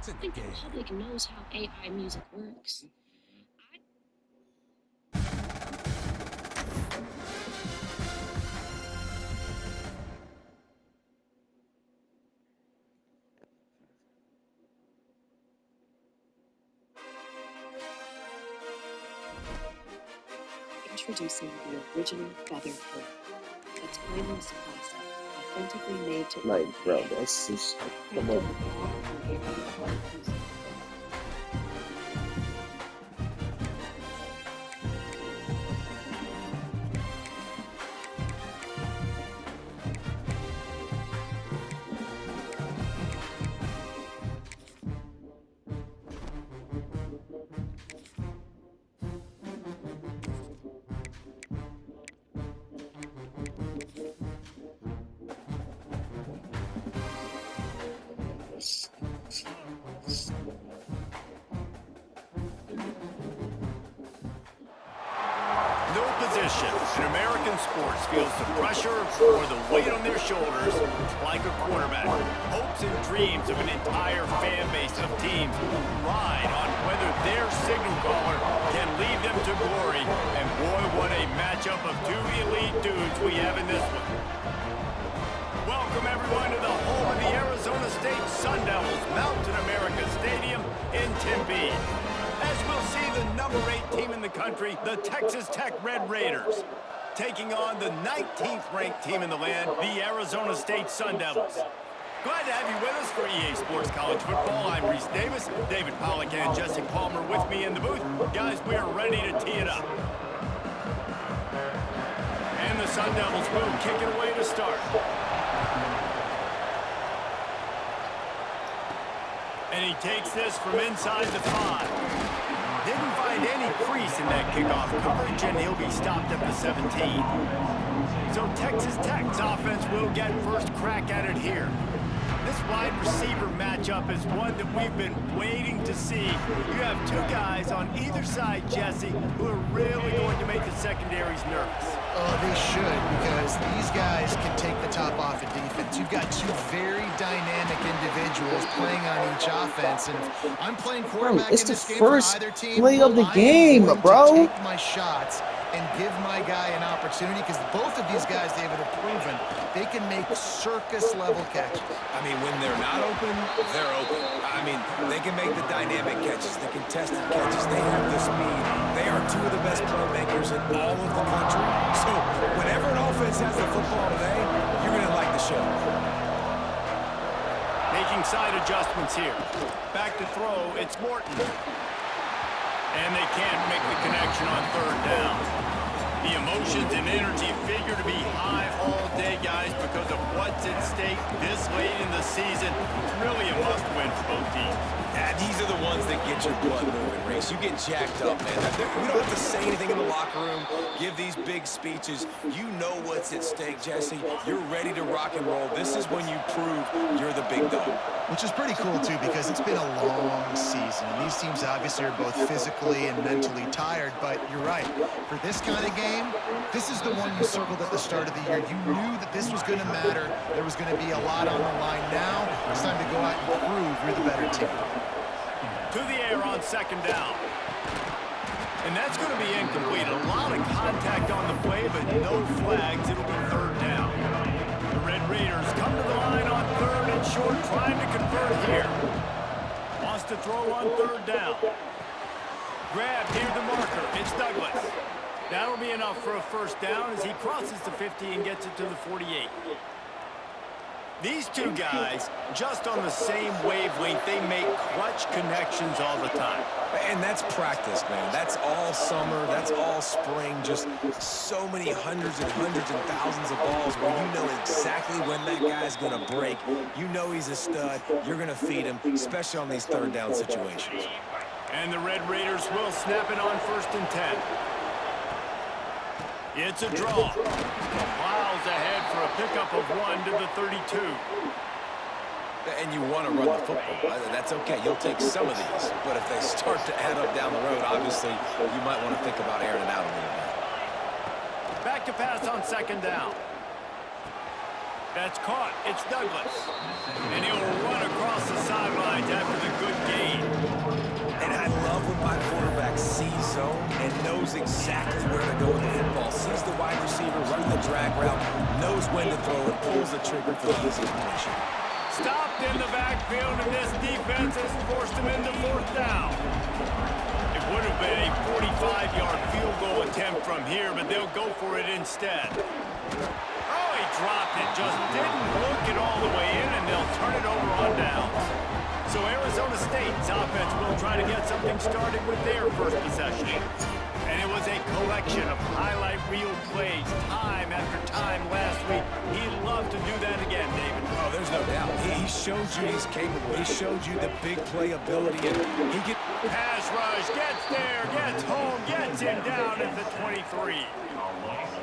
It's in I the think the game. public knows how AI music works. Introducing the original Feather Pro. A timeless classic, authentically made to Like, order. bro, that's just come Crafted on. with raw Hungarian quality music. No position in American sports feels the pressure or the weight on their shoulders like a quarterback. Hopes and dreams of an entire fan base of teams ride on whether their signal caller can lead them to glory. And boy, what a matchup of two elite dudes we have in this one. Welcome everyone to the home of the Arizona State Sun Devils, Mountain America Stadium in Tempe. As we'll see the number 8 team in the country, the Texas Tech Red Raiders, taking on the 19th ranked team in the land, the Arizona State Sun Devils. Glad to have you with us for EA Sports College Football. I'm Reese Davis, David Pollack and Jesse Palmer with me in the booth. Guys, we are ready to tee it up. And the Sun Devils will kick it away to start. And he takes this from inside the 5. Didn't find any crease in that kickoff coverage, and he'll be stopped at the 17. So Texas Tech's offense will get first crack at it here. This wide receiver matchup is one that we've been waiting to see. You have two guys on either side, Jesse, who are really going to make the secondaries nervous. Oh, they should, because these guys can take the top off of defense. You've got two very dynamic individuals playing on each offense, and if I'm playing quarterback It's in the this game first for either team, play of the I am game, going bro. to take my shots and give my guy an opportunity, because both of these guys, David, have proven they can make circus-level catches. I mean, when they're not open, they're open. I mean, they can make the dynamic catches, the contested catches. They have the speed. They are two of the best playmakers in all of the country. So whenever an offense has the football today, you're going to like the show. Making side adjustments here. Back to throw, it's Morton. And they can't make the connection on third down. The emotions and energy figure to be high all day, guys, because of what's at stake this late in the season. Really a must-win for both teams. Yeah, these are the ones that get your blood moving, Race. You get jacked up, man. We don't have to say anything in the locker room, give these big speeches. You know what's at stake, Jesse. You're ready to rock and roll. This is when you prove you're the big dog. Which is pretty cool, too, because it's been a long season. And these teams obviously are both physically and mentally tired, but you're right. For this kind of game, this is the one you circled at the start of the year. You knew that this was going to matter. There was going to be a lot on the line. Now it's time to go out and prove you're the better team. To the air on second down. And that's going to be incomplete. A lot of contact on the play, but no flags. It'll be third down. The Red Raiders come to the line on third and short, trying to convert here. Wants to throw on third down. Grab near the marker. It's Douglas. That'll be enough for a first down as he crosses the 50 and gets it to the 48. These two guys, just on the same wavelength, they make clutch connections all the time. And that's practice, man. That's all summer. That's all spring. Just so many hundreds and thousands of balls where you know exactly when that guy's going to break. You know he's a stud. You're going to feed him, especially on these third down situations. And the Red Raiders will snap it on 1st and 10. It's a draw. Miles ahead for a pickup of 1 to the 32. And you want to run the football. That's okay. You'll take some of these. But if they start to add up down the road, obviously, you might want to think about airing it out a little bit. Back to pass on second down. That's caught. It's Douglas. And he'll run across the sidelines after the good gain. And I love when my quarterback sees zone and knows exactly where to go with the football. Sees the wide receiver running the drag route, knows when to throw it, pulls the trigger for the easy completion. Stopped in the backfield, and this defense has forced him into fourth down. It would have been a 45-yard field goal attempt from here, but they'll go for it instead. Oh, he dropped it. Just didn't look it all the way in, and they'll turn it over on downs. So Arizona State's offense will try to get something started with their first possession. And it was a collection of highlight reel plays time after time last week. He loved to do that again, David. Oh, there's no doubt. He showed you he's capable. He showed you the big play ability, and he can... Pass rush, gets there, gets home, gets him down at the 23.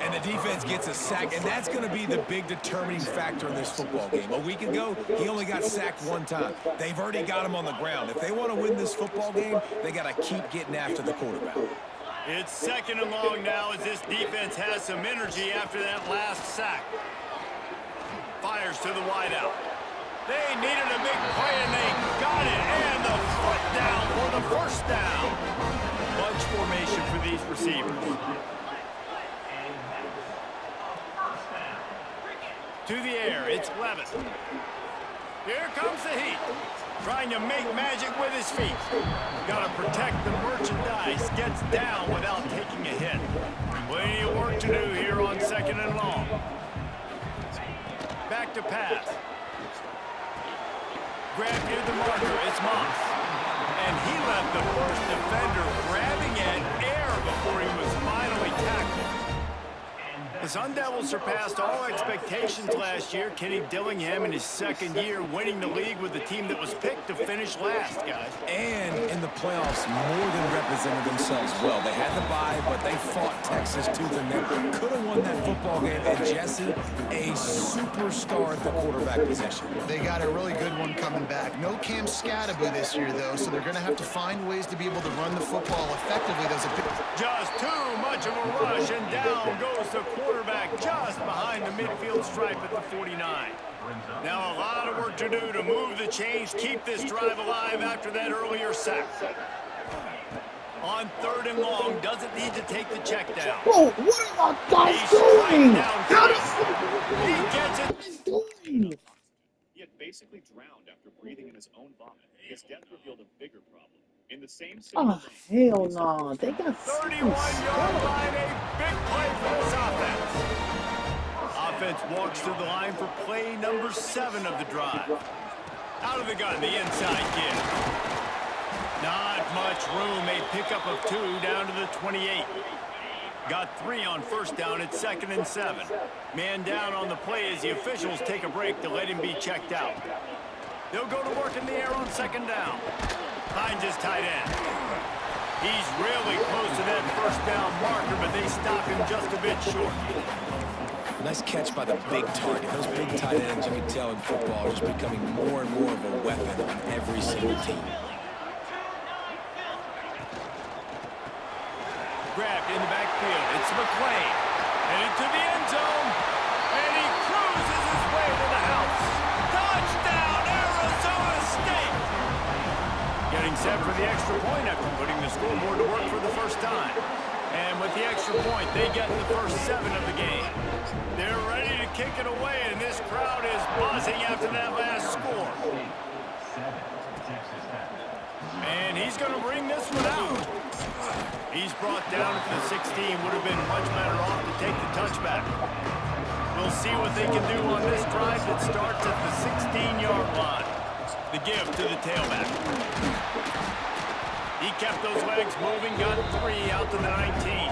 And the defense gets a sack, and that's going to be the big determining factor in this football game. A week ago, he only got sacked one time. They've already got him on the ground. If they want to win this football game, they got to keep getting after the quarterback. It's second and long now as this defense has some energy after that last sack. Fires to the wideout. They needed a big play, and they got it. And the foot down for the first down. Bunch formation for these receivers. To the air, it's Levis. Here comes the heat. Trying to make magic with his feet. Got to protect the merchandise. Gets down without taking a hit. Plenty of work to do here on second and long. Back to pass. Grab near the marker. It's Moss. And he left the first defender grabbing at air before he was finally tackled. The Sun Devils surpassed all expectations last year. Kenny Dillingham in his second year winning the league with the team that was picked to finish last, guys. And in the playoffs, more than represented themselves well. They had the bye, but they fought Texas tooth and nail. Could have won that football game. And Jesse, a superstar at the quarterback position. They got a really good one coming back. No Cam Scatterby this year, though, so they're going to have to find ways to be able to run the football effectively. Just too much of a rush, and down goes the quarterback just behind the midfield stripe at the 49. Now a lot of work to do to move the chains, keep this drive alive after that earlier sack. On third and long, doesn't need to take the check down. Bro, what are you guys doing? How He gets it. He had basically drowned after breathing in his own vomit. His death revealed a bigger problem. In the same city, Oh, hell no. They got 31-yard line, a big play for this offense. Offense walks to the line for play number 7 of the drive. Out of the gun, the inside give. Not much room, a pickup of 2 down to the 28. Got 3 on first down at 2nd and 7. Man down on the play as the officials take a break to let him be checked out. They'll go to work in the air on 2nd down. Finds his tight end. He's really close to that first down marker, but they stop him just a bit short. Nice catch by the big target. Those big tight ends, you can tell in football, are just becoming more and more of a weapon on every single team. Grabbed in the backfield. It's McClain. Headed to the end zone. And he cruises his way to the house. Touchdown, Arizona State! Getting set for the extra point after putting the scoreboard to work for the first time. And with the extra point, they get the first 7 of the game. They're ready to kick it away, and this crowd is buzzing after that last score. And he's going to bring this one out. He's brought down at the 16. Would have been much better off to take the touchback. We'll see what they can do on this drive that starts at the 16-yard line. The give to the tailback. He kept those legs moving, got 3 out to the 19.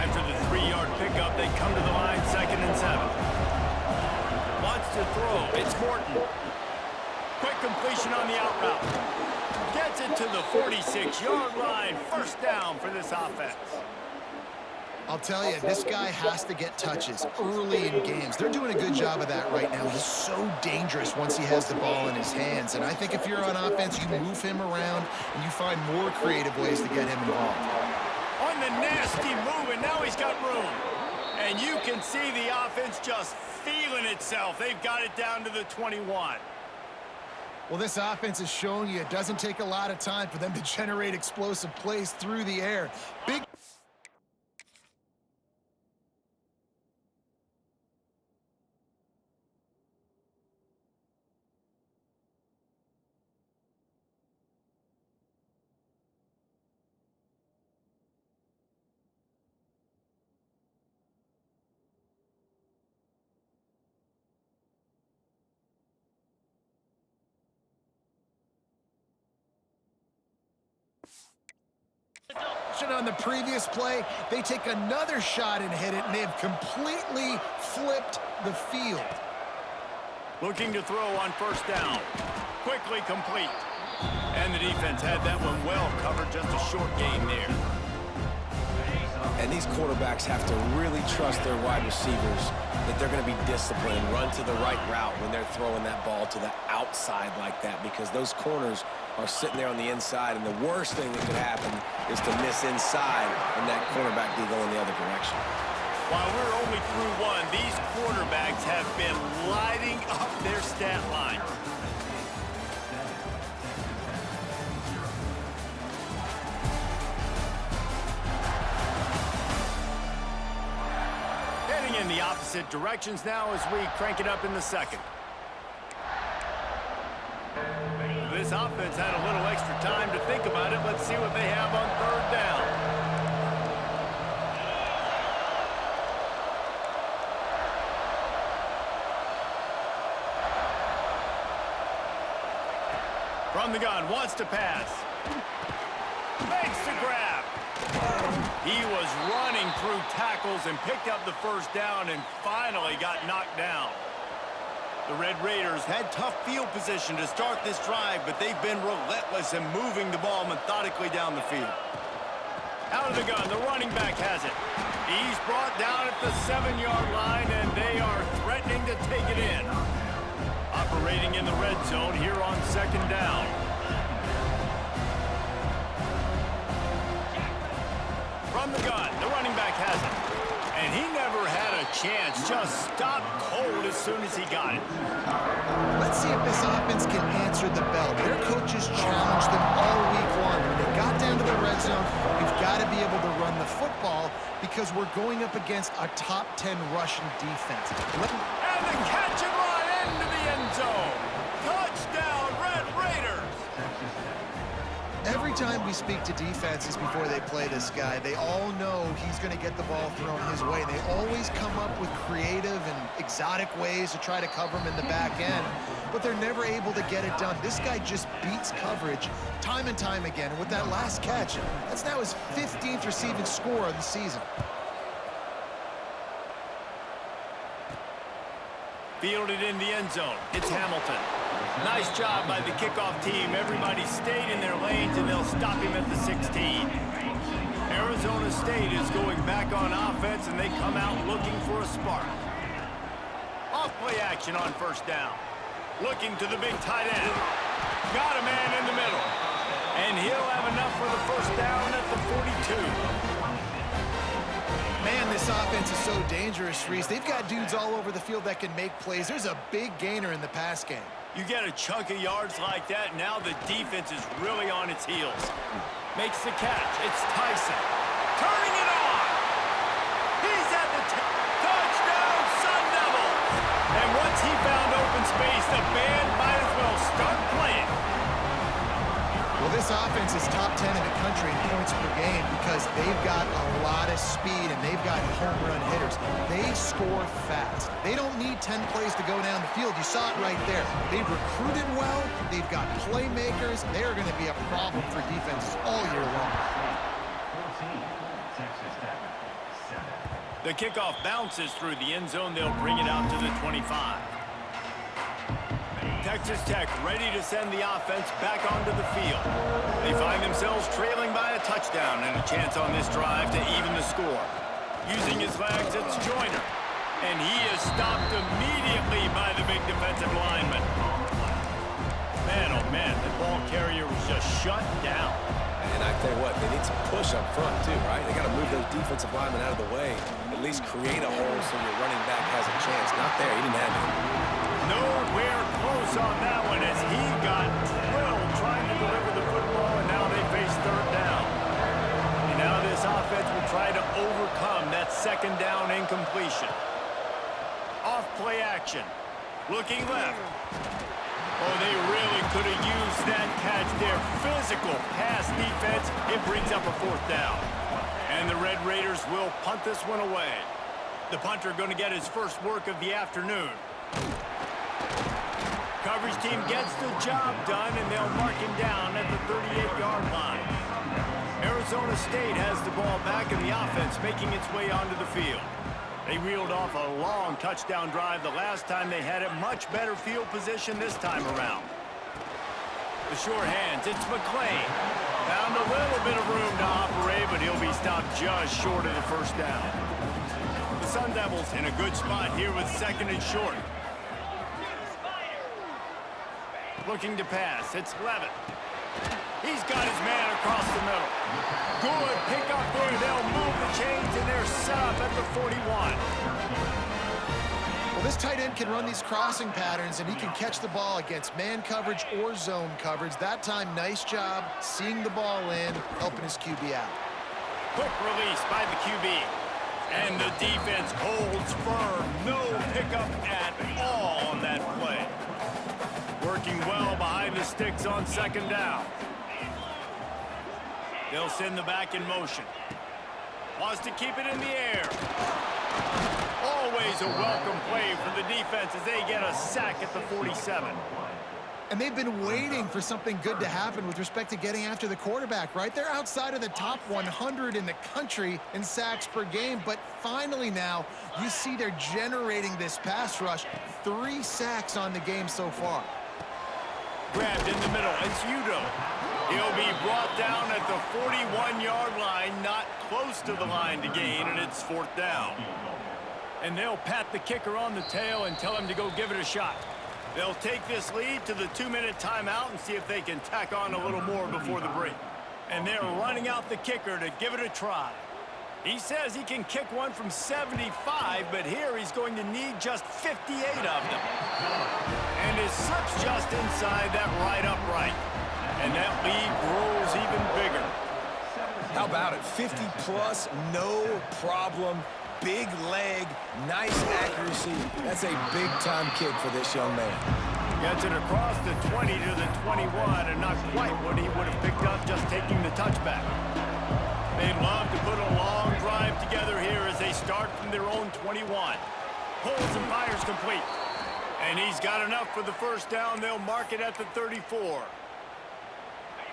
After the 3-yard pickup, they come to the line 2nd and 7. Wants to throw. It's Morton. Quick completion on the out route. Gets it to the 46-yard line. First down for this offense. I'll tell you, this guy has to get touches early in games. They're doing a good job of that right now. He's so dangerous once he has the ball in his hands. And I think if you're on offense, you move him around and you find more creative ways to get him involved. On the nasty move, and now he's got room. And you can see the offense just feeling itself. They've got it down to the 21. Well, this offense is showing you it doesn't take a lot of time for them to generate explosive plays through the air. Big on the previous play, they take another shot and hit it, and they've completely flipped the field. Looking to throw on first down. Quickly complete. And the defense had that one well covered, just a short gain there. And these quarterbacks have to really trust their wide receivers that they're going to be disciplined and run to the right route when they're throwing that ball to the outside like that, because those corners are sitting there on the inside, and the worst thing that could happen is to miss inside and that quarterback do go in the other direction. While we're only through one, these quarterbacks have been lighting up their stat lines. Heading in the opposite directions now as we crank it up in the second. This offense had a little extra time to think about it. Let's see what they have on third down. From the gun, wants to pass. Makes the grab. He was running through tackles and picked up the first down and finally got knocked down. The Red Raiders had tough field position to start this drive, but they've been relentless in moving the ball methodically down the field. Out of the gun, the running back has it. He's brought down at the 7-yard line, and they are threatening to take it in. Operating in the red zone here on second down. From the gun, the running back has it. And he never had a chance, just stopped cold as soon as he got it. Let's see if this offense can answer the bell. Their coaches challenged them all week long. When they got down to the red zone, we've got to be able to run the football because we're going up against a top 10 rushing defense. And the catch and run into the end zone. Touchdown, Red Raiders. Every time we speak to defenses before they play this guy, they all know he's going to get the ball thrown his way. They always come up with creative and exotic ways to try to cover him in the back end, but they're never able to get it done. This guy just beats coverage time and time again. And with that last catch, that's now his 15th receiving score of the season. Fielded in the end zone. It's Hamilton. Nice job by the kickoff team. Everybody stayed in their lanes, and they'll stop him at the 16. Arizona State is going back on offense, and they come out looking for a spark. Off-play action on first down. Looking to the big tight end. Got a man in the middle. And he'll have enough for the first down at the 42. Man, this offense is so dangerous, Reese. They've got dudes all over the field that can make plays. There's a big gainer in the pass game. You get a chunk of yards like that, now the defense is really on its heels. Makes the catch. It's Tyson. Turning it on. He's at the touchdown, Sun Devils. And once he found open space, the band might as well start playing. Well, this offense is top 10 in the country in points per game because they've got a lot of speed and they've got home run hitters. They score fast. They don't need 10 plays to go down the field. You saw it right there. They've recruited well. They've got playmakers. They're going to be a problem for defenses all year long. The kickoff bounces through the end zone. They'll bring it out to the 25. Texas Tech ready to send the offense back onto the field. They find themselves trailing by a touchdown and a chance on this drive to even the score. Using his legs, it's Joyner. And he is stopped immediately by the big defensive lineman. Man, oh man, the ball carrier was just shut down. And I tell you what, they need some push up front too, right? They got to move those defensive linemen out of the way, at least create a hole so your running back has a chance. Not there. He didn't have it. Nowhere close on that one as he got drilled trying to deliver the football, and now they face third down. And now this offense will try to overcome that second down incompletion. Off play action. Looking left. Oh, they really could have used that catch there. Physical pass defense. It brings up a fourth down. And the Red Raiders will punt this one away. The punter going to get his first work of the afternoon. Coverage team gets the job done, and they'll mark him down at the 38-yard line. Arizona State has the ball back in the offense, making its way onto the field. They reeled off a long touchdown drive the last time they had it. Much better field position this time around. The short hands, it's McClain. Found a little bit of room to operate, but he'll be stopped just short of the first down. The Sun Devils in a good spot here with second and short. Looking to pass, it's Levitt. He's got his man across the middle. Good pick up there. They'll move the chains, and they're set up at the 41. Well, this tight end can run these crossing patterns, and he can catch the ball against man coverage or zone coverage. That time, nice job seeing the ball in, helping his QB out. Quick release by the QB. And the defense holds firm. No pickup at all on that play. Working well behind the sticks on second down. They'll send the back in motion. Wants to keep it in the air. Always a welcome play for the defense as they get a sack at the 47. And they've been waiting for something good to happen with respect to getting after the quarterback, right? They're outside of the top 100 in the country in sacks per game, but finally now you see they're generating this pass rush. 3 sacks on the game so far. Grabbed in the middle, it's Udo. He'll be brought down at the 41-yard line, not close to the line to gain, and it's fourth down. And they'll pat the kicker on the tail and tell him to go give it a shot. They'll take this lead to the 2-minute timeout and see if they can tack on a little more before the break. And they're running out the kicker to give it a try. He says he can kick one from 75, but here he's going to need just 58 of them. And it slips just inside that right upright. And that lead grows even bigger. How about it? 50-plus, no problem. Big leg, nice accuracy. That's a big-time kick for this young man. Gets it across the 20 to the 21, and not quite what he would have picked up just taking the touchback. They'd love to put a long drive together here as they start from their own 21. Pulls and fires complete. And he's got enough for the first down. They'll mark it at the 34.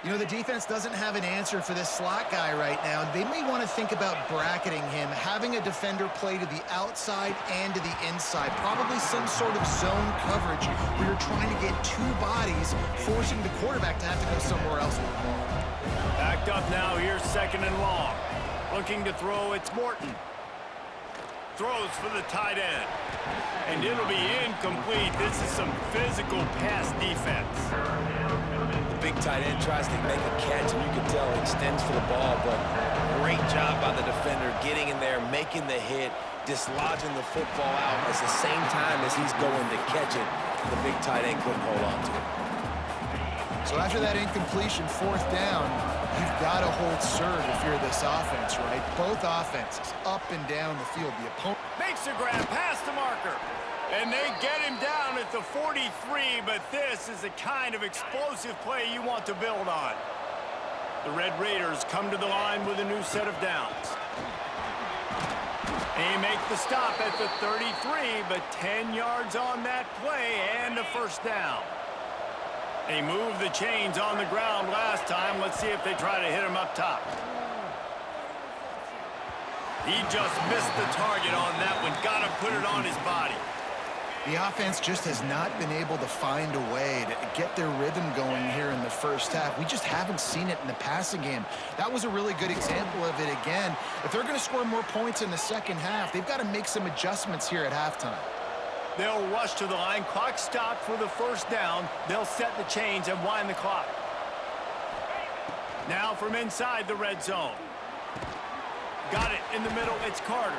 You know, the defense doesn't have an answer for this slot guy right now. They may want to think about bracketing him, having a defender play to the outside and to the inside. Probably some sort of zone coverage where you're trying to get 2 bodies, forcing the quarterback to have to go somewhere else with the ball. Backed up now, here's second and long. Looking to throw, it's Morton. Throws for the tight end. And it'll be incomplete. This is some physical pass defense. Big tight end tries to make a catch, and you can tell he extends for the ball, but great job by the defender getting in there, making the hit, dislodging the football out at the same time as he's going to catch it. The big tight end couldn't hold on to it. So after that incompletion, fourth down, you've got to hold serve if you're this offense, right? Both offenses up and down the field. The opponent Makes a grab past the marker. And they get him down at the 43, but this is the kind of explosive play you want to build on. The Red Raiders come to the line with a new set of downs. They make the stop at the 33, but 10 yards on that play and a first down. They moved the chains on the ground last time. Let's see if they try to hit him up top. He just missed the target on that one. Got to put it on his body. The offense just has not been able to find a way to get their rhythm going here in the first half. We just haven't seen it in the passing game. That was a really good example of it again. If they're going to score more points in the second half, they've got to make some adjustments here at halftime. They'll rush to the line. Clock stopped for the first down. They'll set the chains and wind the clock. Now from inside the red zone. Got it in the middle. It's Carter.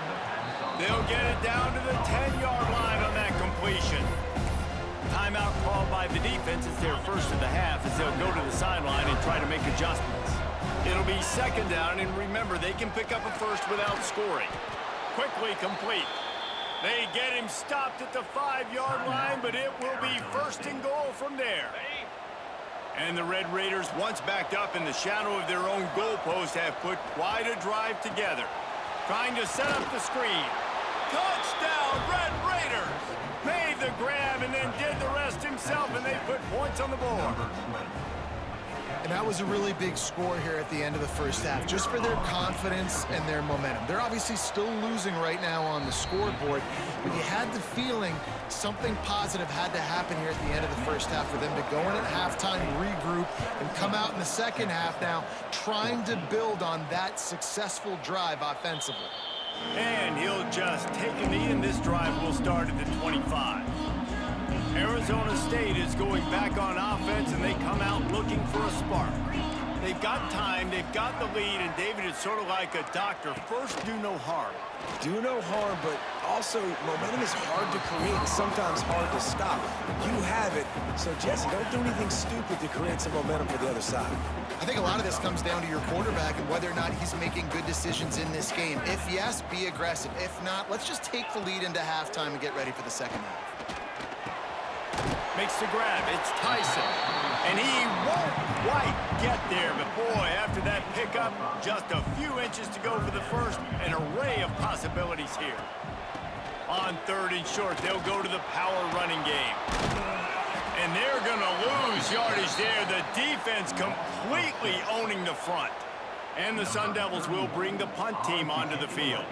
They'll get it down to the 10-yard line on that completion. Timeout called by the defense. It's their first of the half as they'll go to the sideline and try to make adjustments. It'll be second down, and remember, they can pick up a first without scoring. Quickly complete. They get him stopped at the 5-yard line, but it will be first and goal from there. And the Red Raiders, once backed up in the shadow of their own goalpost, have put quite a drive together. Trying to set up the screen. Touchdown, Red Raiders! Made the grab and then did the rest himself, and they put points on the board. And that was a really big score here at the end of the first half, just for their confidence and their momentum. They're obviously still losing right now on the scoreboard, but you had the feeling something positive had to happen here at the end of the first half for them to go in at halftime, regroup, and come out in the second half now trying to build on that successful drive offensively. And he'll just take a knee, and this drive will start at the 25. Arizona State is going back on offense, and they come out looking for a spark. They've got time, they've got the lead, and David is sort of like a doctor. First, do no harm. Do no harm, but also momentum is hard to create and sometimes hard to stop. You have it, so Jesse, don't do anything stupid to create some momentum for the other side. I think a lot of this comes down to your quarterback and whether or not he's making good decisions in this game. If yes, be aggressive. If not, let's just take the lead into halftime and get ready for the second half. Makes the grab. It's Tyson. And he won't quite get there. But, boy, after that pickup, just a few inches to go for the first. An array of possibilities here. On third and short, they'll go to the power running game. And they're going to lose yardage there. The defense completely owning the front. And the Sun Devils will bring the punt team onto the field.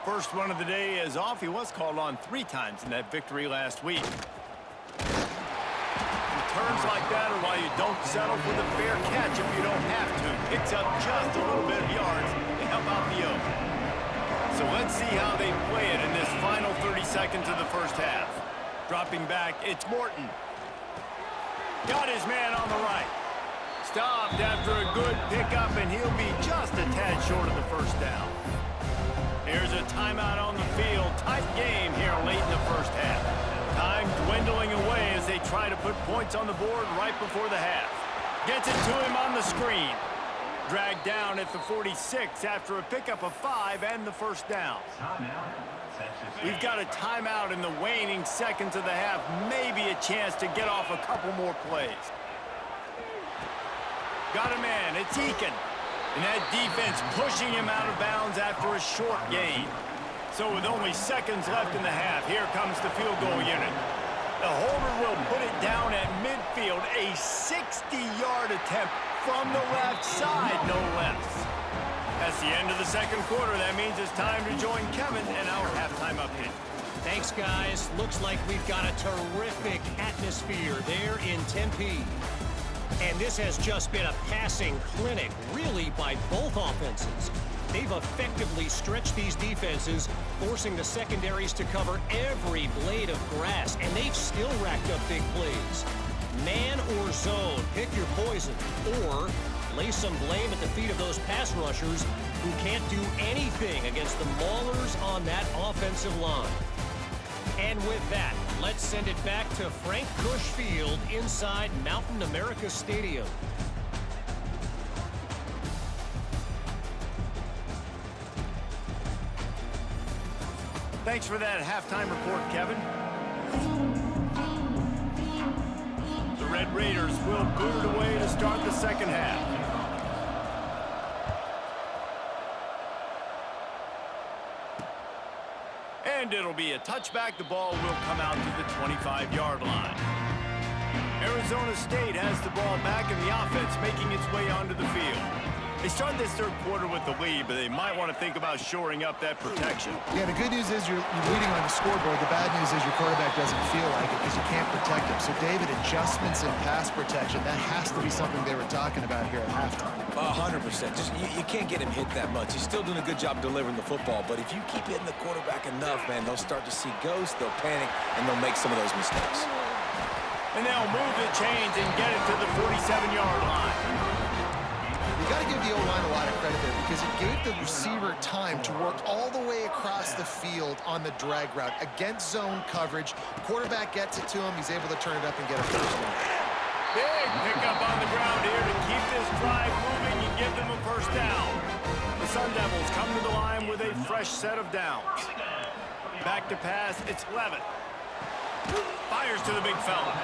First one of the day is off. He was called on 3 times in that victory last week. Returns like that are why you don't settle for the fair catch if you don't have to. Picks up just a little bit of yards to help out the Oaks. So let's see how they play it in this final 30 seconds of the first half. Dropping back, it's Morton. Got his man on the right. Stopped after a good pickup, and he'll be just a tad short of the first down. Here's a timeout on the field. Tight game here late in the first half. Time dwindling away as they try to put points on the board right before the half. Gets it to him on the screen. Dragged down at the 46 after a pickup of 5 and the first down. We've got a timeout in the waning seconds of the half. Maybe a chance to get off a couple more plays. Got a man. It's Eakin. And that defense pushing him out of bounds after a short gain. So with only seconds left in the half, here comes the field goal unit. The holder will put it down at midfield. A 60-yard attempt from the left side, no less. That's the end of the second quarter. That means it's time to join Kevin in our halftime update. Thanks, guys. Looks like we've got a terrific atmosphere there in Tempe. And this has just been a passing clinic, really, by both offenses. They've effectively stretched these defenses, forcing the secondaries to cover every blade of grass, and they've still racked up big plays. Man or zone, pick your poison, or lay some blame at the feet of those pass rushers who can't do anything against the maulers on that offensive line. And with that, let's send it back to Frank Kush Field inside Mountain America Stadium. Thanks for that halftime report, Kevin. The Red Raiders will boot it away to start the second half. And it'll be a touchback. The ball will come out to the 25-yard line. Arizona State has the ball back in the offense, making its way onto the field. They start this third quarter with the lead, but they might want to think about shoring up that protection. Yeah, the good news is you're leading on the scoreboard. The bad news is your quarterback doesn't feel like it because you can't protect him. So, David, adjustments in pass protection, that has to be something they were talking about here at halftime. 100%. Just you can't get him hit that much. He's still doing a good job delivering the football, but if you keep hitting the quarterback enough, man, they'll start to see ghosts, they'll panic, and they'll make some of those mistakes. And they'll move the chains and get it to the 47-yard line. You got to give the O-line a lot of credit there because it gave the receiver time to work all the way across the field on the drag route against zone coverage. Quarterback gets it to him. He's able to turn it up and get a first down. Big pickup on the ground here to keep this drive moving and give them a first down. The Sun Devils come to the line with a fresh set of downs. Back to pass, it's Levitt. Fires to the big fella.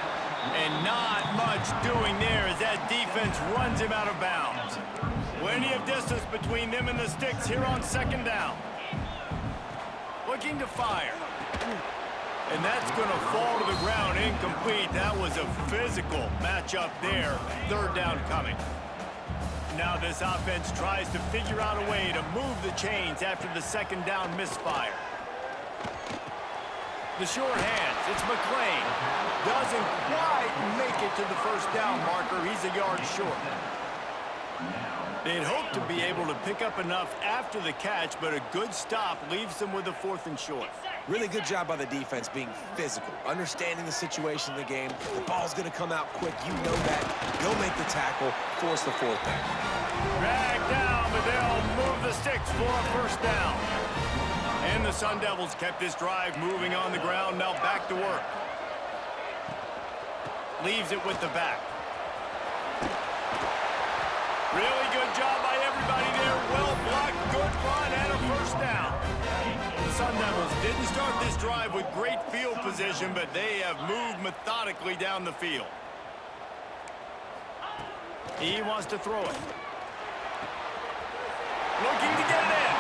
And not much doing there as that defense runs him out of bounds. Plenty of distance between them and the sticks here on second down. Looking to fire. And that's going to fall to the ground incomplete. That was a physical matchup there. Third down coming. Now this offense tries to figure out a way to move the chains after the second down misfire. The short hands, it's McClain. Doesn't quite make it to the first down marker. He's a yard short. They'd hoped to be able to pick up enough after the catch, but a good stop leaves them with a 4th and short. Really good job by the defense being physical, understanding the situation of the game. The ball's going to come out quick. You know that. They'll make the tackle, force the 4th down. Dragged down, but they'll move the sticks for a first down. And the Sun Devils kept this drive moving on the ground. Now back to work. Leaves it with the back. Really good job by everybody there. Well blocked, good run, and a first down. The Sun Devils didn't start this drive with great field position, but they have moved methodically down the field. He wants to throw it. Looking to get it in.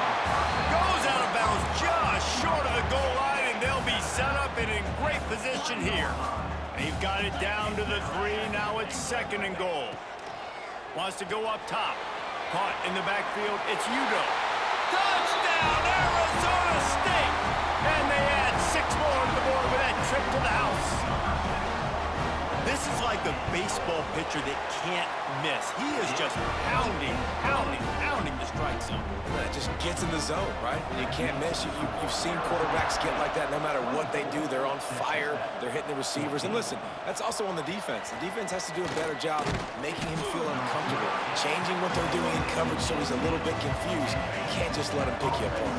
Goes out of bounds just short of the goal line, and they'll be set up and in great position here. They've got it down to the 3. Now it's 2nd and goal. Wants to go up top. Caught in the backfield. It's Udo. Touchdown, Arizona State! And they add 6 more to the board with that trip to the house. This is like a baseball pitcher that can't miss. He is just pounding the strike zone. It just gets in the zone, right? And you can't miss. You've seen quarterbacks get like that no matter what they do. They're on fire. They're hitting the receivers. And listen, that's also on the defense. The defense has to do a better job making him feel uncomfortable, changing what they're doing in coverage so he's a little bit confused. You can't just let him pick you apart.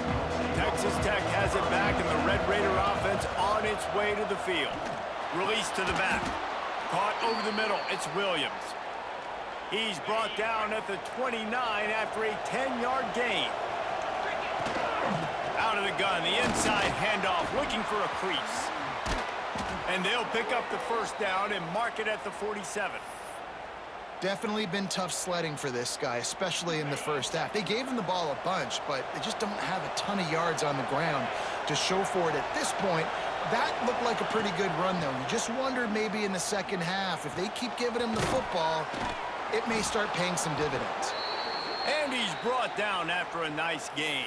Texas Tech has it back, and the Red Raider offense on its way to the field. Release to the back. Caught over the middle. It's Williams. He's brought down at the 29 after a 10-yard gain. Out of the gun, the inside handoff, looking for a crease. And they'll pick up the first down and mark it at the 47. Definitely been tough sledding for this guy, especially in the first half. They gave him the ball a bunch, but they just don't have a ton of yards on the ground to show for it at this point. That looked like a pretty good run, though. You just wondered maybe in the second half, if they keep giving him the football, it may start paying some dividends. And he's brought down after a nice gain.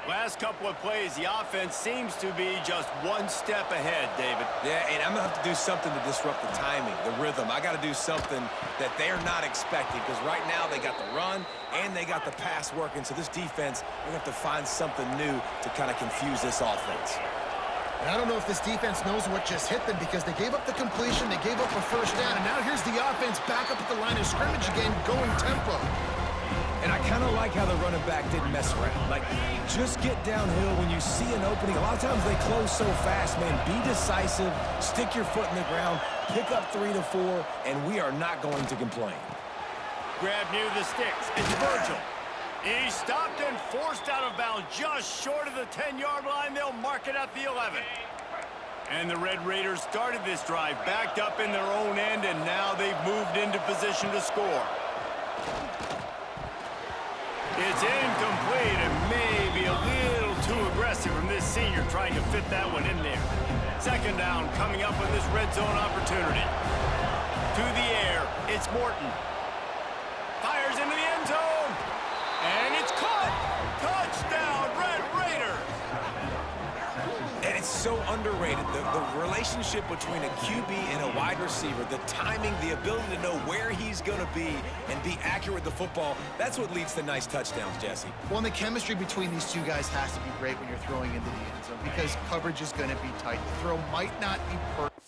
Last couple of plays, the offense seems to be just one step ahead, David. Yeah, and I'm going to have to do something to disrupt the timing, the rhythm. I got to do something that they're not expecting because right now they got the run and they got the pass working. So this defense, they're going to have to find something new to kind of confuse this offense. And I don't know if this defense knows what just hit them because they gave up the completion, they gave up a first down, and now here's the offense back up at the line of scrimmage again, going tempo. And I kind of like how the running back didn't mess around. Like, just get downhill when you see an opening. A lot of times they close so fast, man. Be decisive, stick your foot in the ground, pick up 3 to 4, and we are not going to complain. Grab near the sticks. It's Virgil. He stopped and forced out of bounds just short of the 10-yard line. They'll mark it at the 11. And the Red Raiders started this drive backed up in their own end, and now they've moved into position to score. It's incomplete and maybe a little too aggressive from this senior trying to fit that one in there. Second down coming up with this red zone opportunity. To the air, it's Morton. Fires into the end zone. And it's caught. Touchdown, Red Raiders. And it's so underrated, the relationship between a QB and a wide receiver, the timing, the ability to know where he's going to be and be accurate with the football, that's what leads to nice touchdowns, Jesse. Well, and the chemistry between these two guys has to be great when you're throwing into the end zone because coverage is going to be tight. The throw might not be perfect.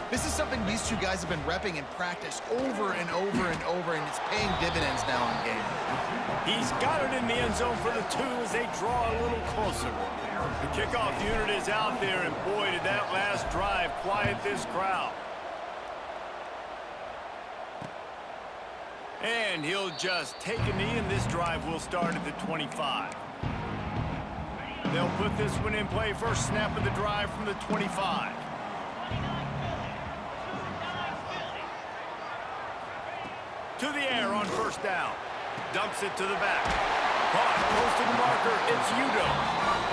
This is something these two guys have been repping in practice over and over and over, and it's paying dividends now in game. He's got it in the end zone for the 2 as they draw a little closer. The kickoff unit is out there, and boy, did that last drive quiet this crowd. And he'll just take a knee, and this drive will start at the 25. They'll put this one in play. First snap of the drive from the 25. To the air on first down. Dumps it to the back. Caught, close to the marker. It's Udo.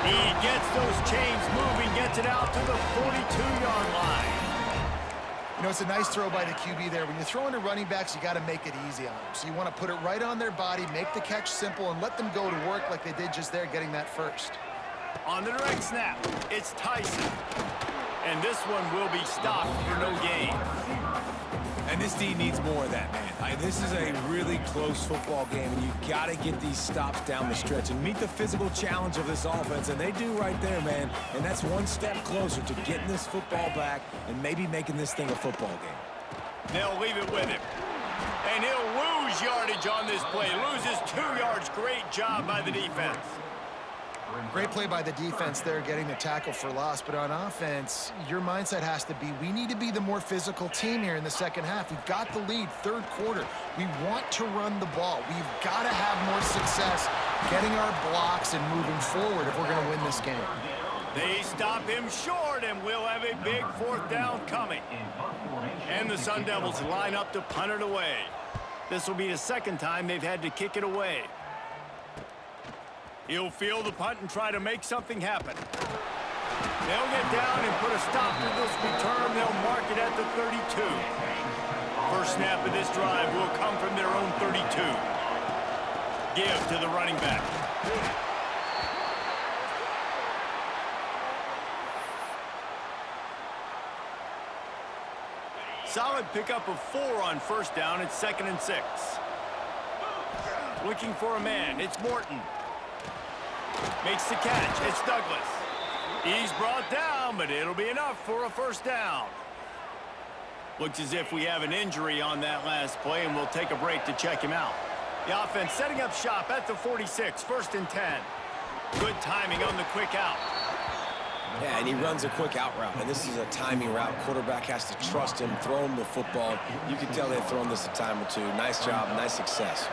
He gets those chains moving, gets it out to the 42-yard line. You know, it's a nice throw by the QB there. When you're throwing to running backs, you got to make it easy on them. So you want to put it right on their body, make the catch simple, and let them go to work like they did just there, getting that first. On the direct snap, it's Tyson. And this one will be stopped for no gain. And this D needs more of that, man. This is a really close football game, and you got to get these stops down the stretch and meet the physical challenge of this offense, and they do right there, man. And that's one step closer to getting this football back and maybe making this thing a football game. They'll leave it with him. And he'll lose yardage on this play. Loses 2 yards. Great job by the defense. Great play by the defense there, getting the tackle for loss. But on offense, your mindset has to be, we need to be the more physical team here in the second half. We've got the lead, third quarter. We want to run the ball. We've got to have more success getting our blocks and moving forward if we're going to win this game. They stop him short, and we'll have a big fourth down coming. And the Sun Devils line up to punt it away. This will be the second time they've had to kick it away. He'll field the punt and try to make something happen. They'll get down and put a stop to this return. They'll mark it at the 32. First snap of this drive will come from their own 32. Give to the running back. Solid pickup of 4 on first down. It's 2nd and 6. Looking for a man. It's Morton. Makes the catch. It's Douglas. He's brought down, but it'll be enough for a first down. Looks as if we have an injury on that last play, and we'll take a break to check him out. The offense setting up shop at the 46, 1st and 10. Good timing on the quick out. Yeah, and he runs a quick out route, and this is a timing route. Quarterback has to trust him, throw him the football. You can tell they've thrown this a time or two. Nice job, nice success.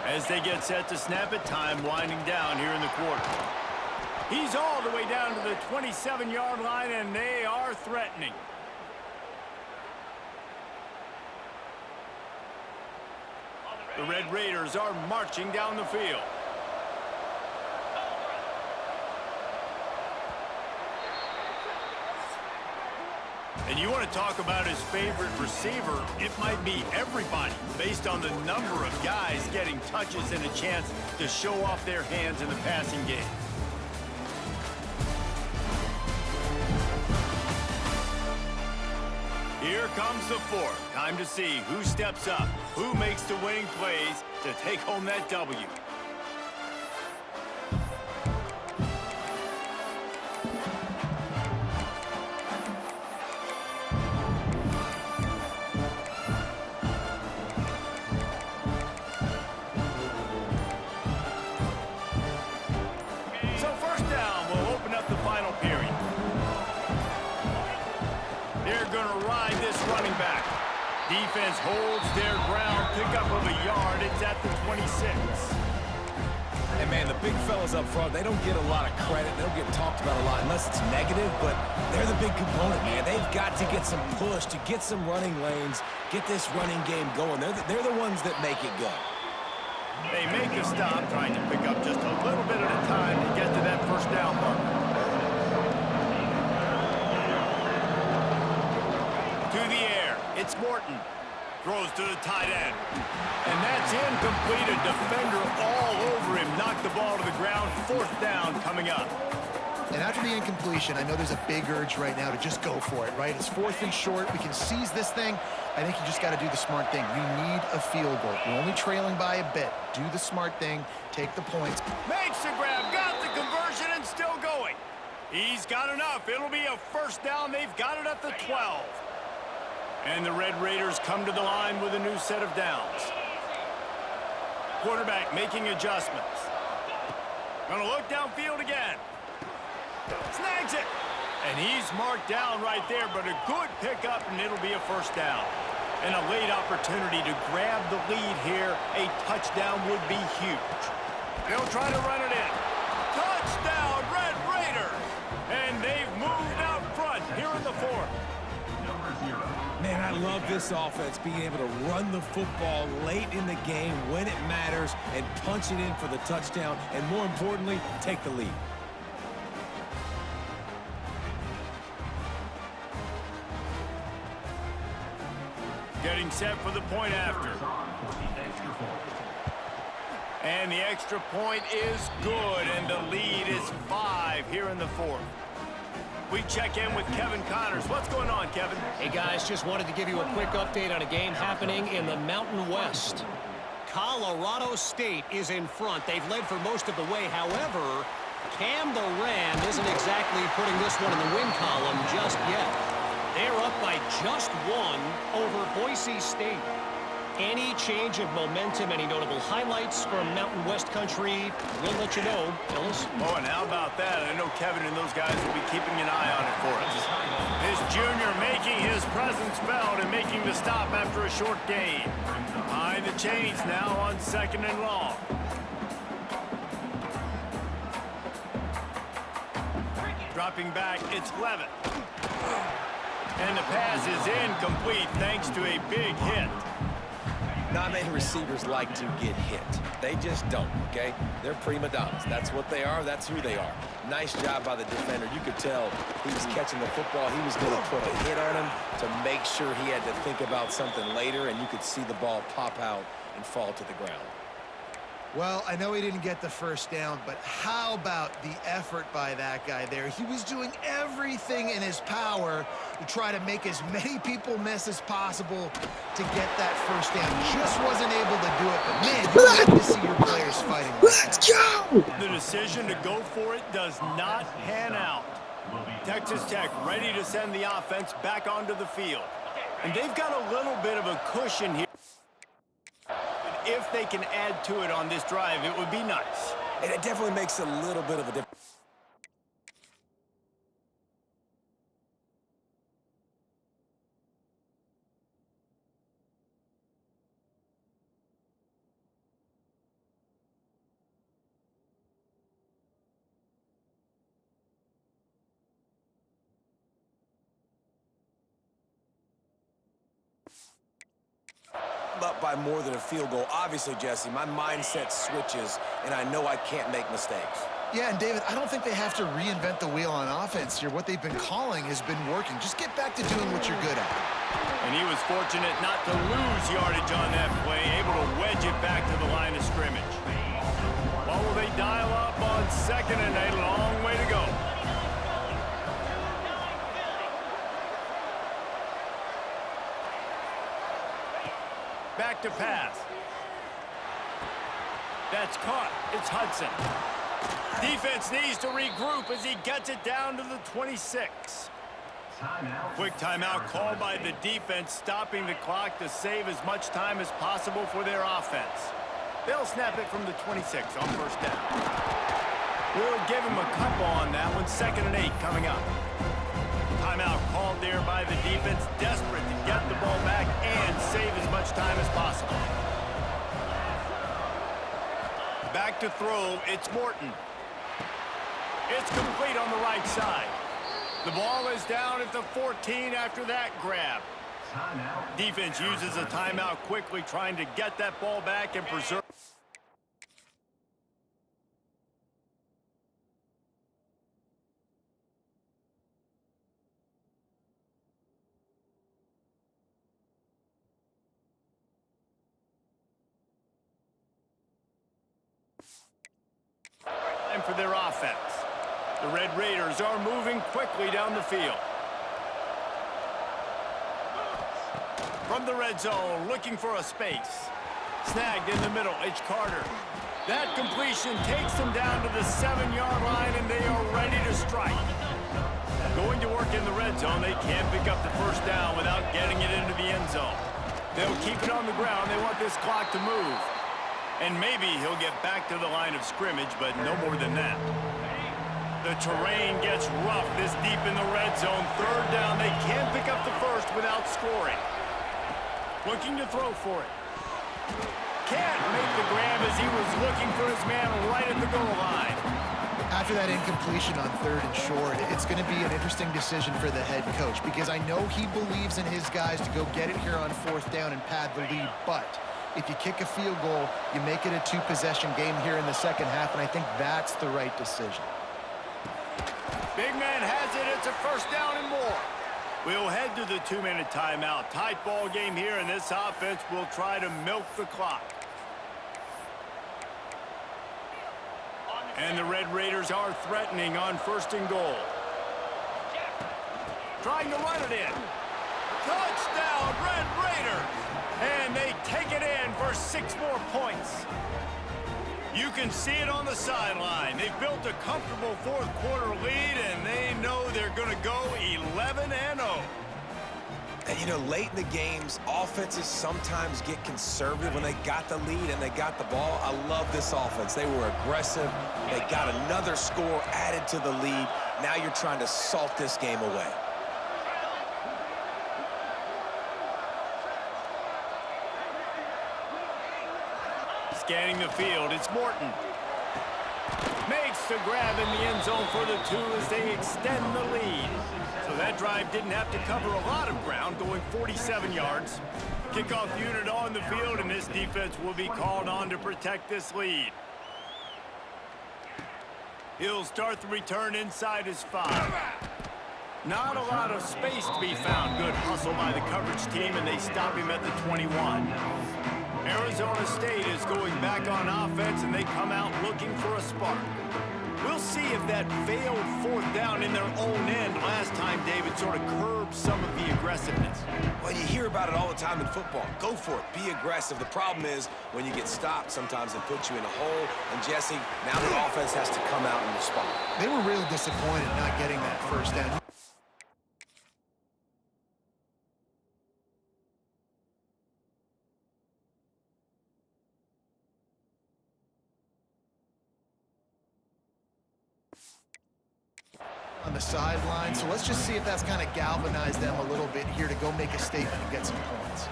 As they get set to snap it, time winding down here in the quarter. He's all the way down to the 27-yard line, and they are threatening. The Red Raiders are marching down the field. And you want to talk about his favorite receiver, it might be everybody, based on the number of guys getting touches and a chance to show off their hands in the passing game. Here comes the fourth. Time to see who steps up, who makes the winning plays to take home that W. So first down will open up the final period. They're going to ride this running back. Defense holds their ground, pickup of a yard. It's at the 26. And, man, the big fellas up front, they don't get a lot of credit. They don't get talked about a lot unless it's negative, but they're the big component, man. They've got to get some push, to get some running lanes, get this running game going. They're the ones that make it go. They make a stop, trying to pick up just a little bit at a time to get to that first down mark. To the air, it's Morton. Throws to the tight end. And that's incomplete. A defender all over him. Knocked the ball to the ground. Fourth down coming up. And after the incompletion, I know there's a big urge right now to just go for it, right? It's 4th and short. We can seize this thing. I think you just got to do the smart thing. We need a field goal. You're only trailing by a bit. Do the smart thing. Take the points. Makes the grab. Got the conversion and still going. He's got enough. It'll be a first down. They've got it at the 12. And the Red Raiders come to the line with a new set of downs. Quarterback making adjustments. Gonna look downfield again. Snags it. And he's marked down right there, but a good pickup, and it'll be a first down. And a late opportunity to grab the lead here. A touchdown would be huge. They'll try to run it in. Touchdown, Red Raiders! And they've moved out front here in the fourth. Man, I love this offense being able to run the football late in the game when it matters and punch it in for the touchdown, and more importantly, take the lead. Getting set for the point after. And the extra point is good, and the lead is 5 here in the fourth. We check in with Kevin Connors. What's going on, Kevin? Hey, guys, just wanted to give you a quick update on a game happening in the Mountain West. Colorado State is in front. They've led for most of the way. However, Cam the Ram isn't exactly putting this one in the win column just yet. They're up by just 1 over Boise State. Any change of momentum, any notable highlights from Mountain West country, we'll let you know, Phyllis. Oh, and how about that? I know Kevin and those guys will be keeping an eye on it for us. His junior making his presence felt and making the stop after a short gain. Behind the chains now on 2nd and long. Dropping back, it's Levitt. And the pass is incomplete thanks to a big hit. Not many receivers like to get hit. They just don't, okay? They're prima donnas. That's what they are. That's who they are. Nice job by the defender. You could tell he was catching the football. He was going to put a hit on him to make sure he had to think about something later, and you could see the ball pop out and fall to the ground. Well, I know he didn't get the first down, but how about the effort by that guy there? He was doing everything in his power to try to make as many people miss as possible to get that first down. Just wasn't able to do it, but man, you like to see your players fighting. Let's go! The decision to go for it does not pan out. Texas Tech ready to send the offense back onto the field. And they've got a little bit of a cushion here. If they can add to it on this drive, it would be nice. And it definitely makes a little bit of a difference. Up by more than a field goal. Obviously, Jesse, my mindset switches, and I know I can't make mistakes. Yeah, and David, I don't think they have to reinvent the wheel on offense here. What they've been calling has been working. Just get back to doing what you're good at. And he was fortunate not to lose yardage on that play, able to wedge it back to the line of scrimmage. What will they dial up on 2nd and 8? A long way to go. Back to pass. That's caught. It's Hudson. Defense needs to regroup as he gets it down to the 26. Quick timeout called by the defense, stopping the clock to save as much time as possible for their offense. They'll snap it from the 26 on first down. We'll give him a couple on that one. 2nd and 8 coming up. Timeout called there by the defense, desperate to get the ball back and save as much time as possible. Back to throw, it's Morton. It's complete on the right side. The ball is down at the 14 after that grab. Defense uses a timeout quickly, trying to get that ball back and preserve. And for their offense, the Red Raiders are moving quickly down the field. From the red zone, looking for a space. Snagged in the middle, it's Carter. That completion takes them down to the 7-yard line, and they are ready to strike. Going to work in the red zone, they can't pick up the first down without getting it into the the end zone. They'll keep it on the ground. They want this clock to move. And maybe he'll get back to the line of scrimmage, but no more than that. The terrain gets rough this deep in the red zone. Third down. They can't pick up the first without scoring. Looking to throw for it. Can't make the grab as he was looking for his man right at the goal line. After that incompletion on 3rd and short, it's going to be an interesting decision for the head coach because I know he believes in his guys to go get it here on 4th down and pad the lead, but if you kick a field goal, you make it a 2-possession game here in the second half, and I think that's the right decision. Big man has it. It's a 1st down and more. We'll head to the 2-minute timeout. Tight ball game here, and this offense will try to milk the clock. And the Red Raiders are threatening on 1st and goal. Trying to run it in. Touchdown, Red Raiders! And they take it in for 6 more points. You can see it on the sideline. They've built a comfortable 4th quarter lead, and they know they're going to go 11-0. And, you know, late in the games, offenses sometimes get conservative when they got the lead and they got the ball. I love this offense. They were aggressive. They got another score added to the lead. Now you're trying to salt this game away. Scanning the field, it's Morton. Makes the grab in the end zone for the 2 as they extend the lead. So that drive didn't have to cover a lot of ground, going 47 yards. Kickoff unit on the field, and this defense will be called on to protect this lead. He'll start the return inside his 5. Not a lot of space to be found. Good hustle by the coverage team, and they stop him at the 21. Arizona State is going back on offense, and they come out looking for a spark. We'll see if that failed 4th down in their own end last time, David, sort of curbed some of the aggressiveness. Well, you hear about it all the time in football. Go for it. Be aggressive. The problem is when you get stopped, sometimes it puts you in a hole. And, Jesse, now the offense has to come out and respond. They were real disappointed not getting that 1st down. On the sideline, so let's just see if that's kind of galvanized them a little bit here to go make a statement and get some points.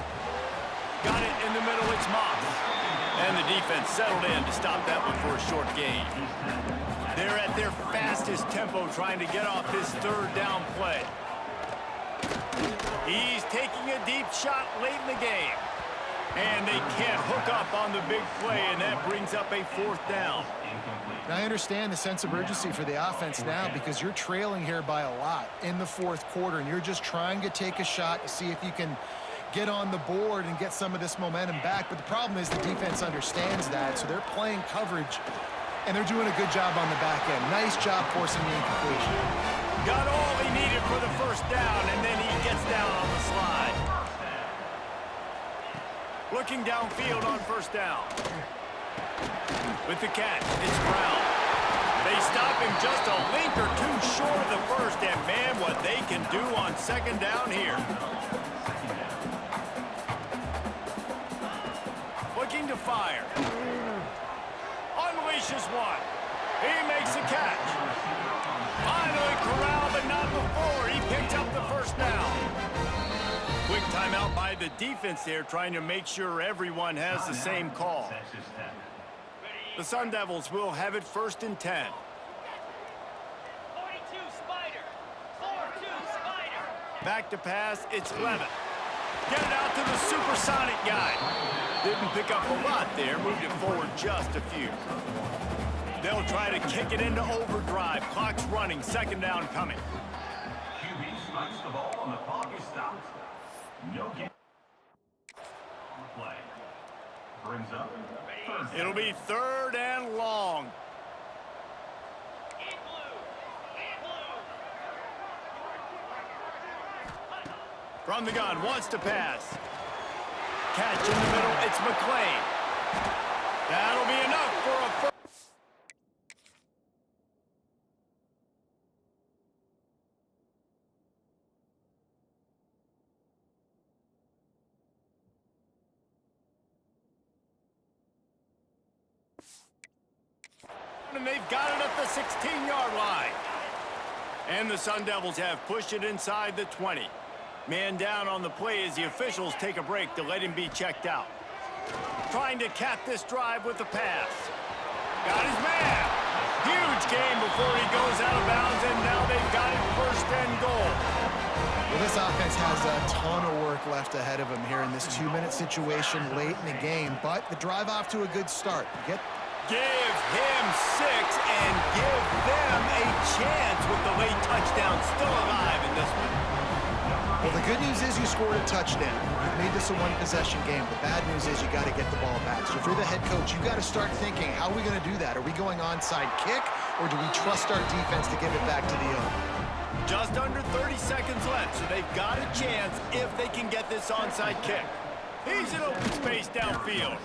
Got it in the middle, it's Moss. And the defense settled in to stop that one for a short gain. They're at their fastest tempo trying to get off this 3rd down play. He's taking a deep shot late in the game. And they can't hook up on the big play, and that brings up a 4th down. Now, I understand the sense of urgency for the offense now because you're trailing here by a lot in the 4th quarter, and you're just trying to take a shot to see if you can get on the board and get some of this momentum back. But the problem is the defense understands that, so they're playing coverage, and they're doing a good job on the back end. Nice job forcing the incompletion. Got all he needed for the 1st down, and then he gets down on the slide. Looking downfield on 1st down. With the catch, it's Brown. They stop him just a link or 2 short of the 1st, and man, what they can do on 2nd down here. Looking to fire. Unleashes one. He makes a catch. Finally corralled, but not before. He picked up the 1st down. Quick timeout by the defense there, trying to make sure everyone has the same call. The Sun Devils will have it 1st and 10. 42 Spider. 4-2 Spider. Back to pass, it's Levin. Get it out to the supersonic guy. Didn't pick up a lot there, moved it forward just a few. They'll try to kick it into overdrive. Clock's running, 2nd down coming. QB strikes the ball and the clock is stopped. No game. Play. Brings up. It'll be 3rd and long. From the gun, wants to pass. Catch in the middle, it's McClain. That'll be enough for a first. and they've got it at the 16-yard line. And the Sun Devils have pushed it inside the 20. Man down on the play as the officials take a break to let him be checked out. Trying to cap this drive with the pass. Got his man. Huge game before he goes out of bounds, and now they've got it first and goal. Well, this offense has a ton of work left ahead of them here in this 2-minute situation late in the game, but the drive off to a good start. Give him 6 and give them a chance with the late touchdown still alive in this one. Well, the good news is you scored a touchdown. You've made this a one-possession game. The bad news is you got to get the ball back. So if you're the head coach, you got to start thinking, how are we going to do that? Are we going onside kick, or do we trust our defense to give it back to the owner? Just under 30 seconds left, so they've got a chance if they can get this onside kick. He's in open space downfield.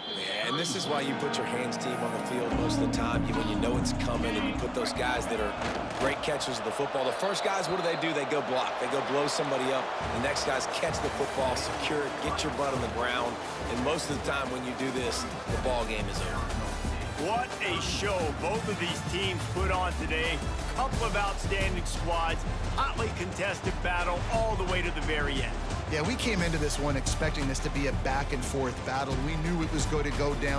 Yeah, and this is why you put your hands team on the field most of the time. When you know it's coming, and you put those guys that are great catchers of the football. The first guys, what do? They go block. They go blow somebody up. The next guys catch the football, secure it, get your butt on the ground. And most of the time when you do this, the ball game is over. What a show both of these teams put on today. Couple of outstanding squads, hotly contested battle all the way to the very end. Yeah, we came into this one expecting this to be a back-and-forth battle. We knew it was going to go down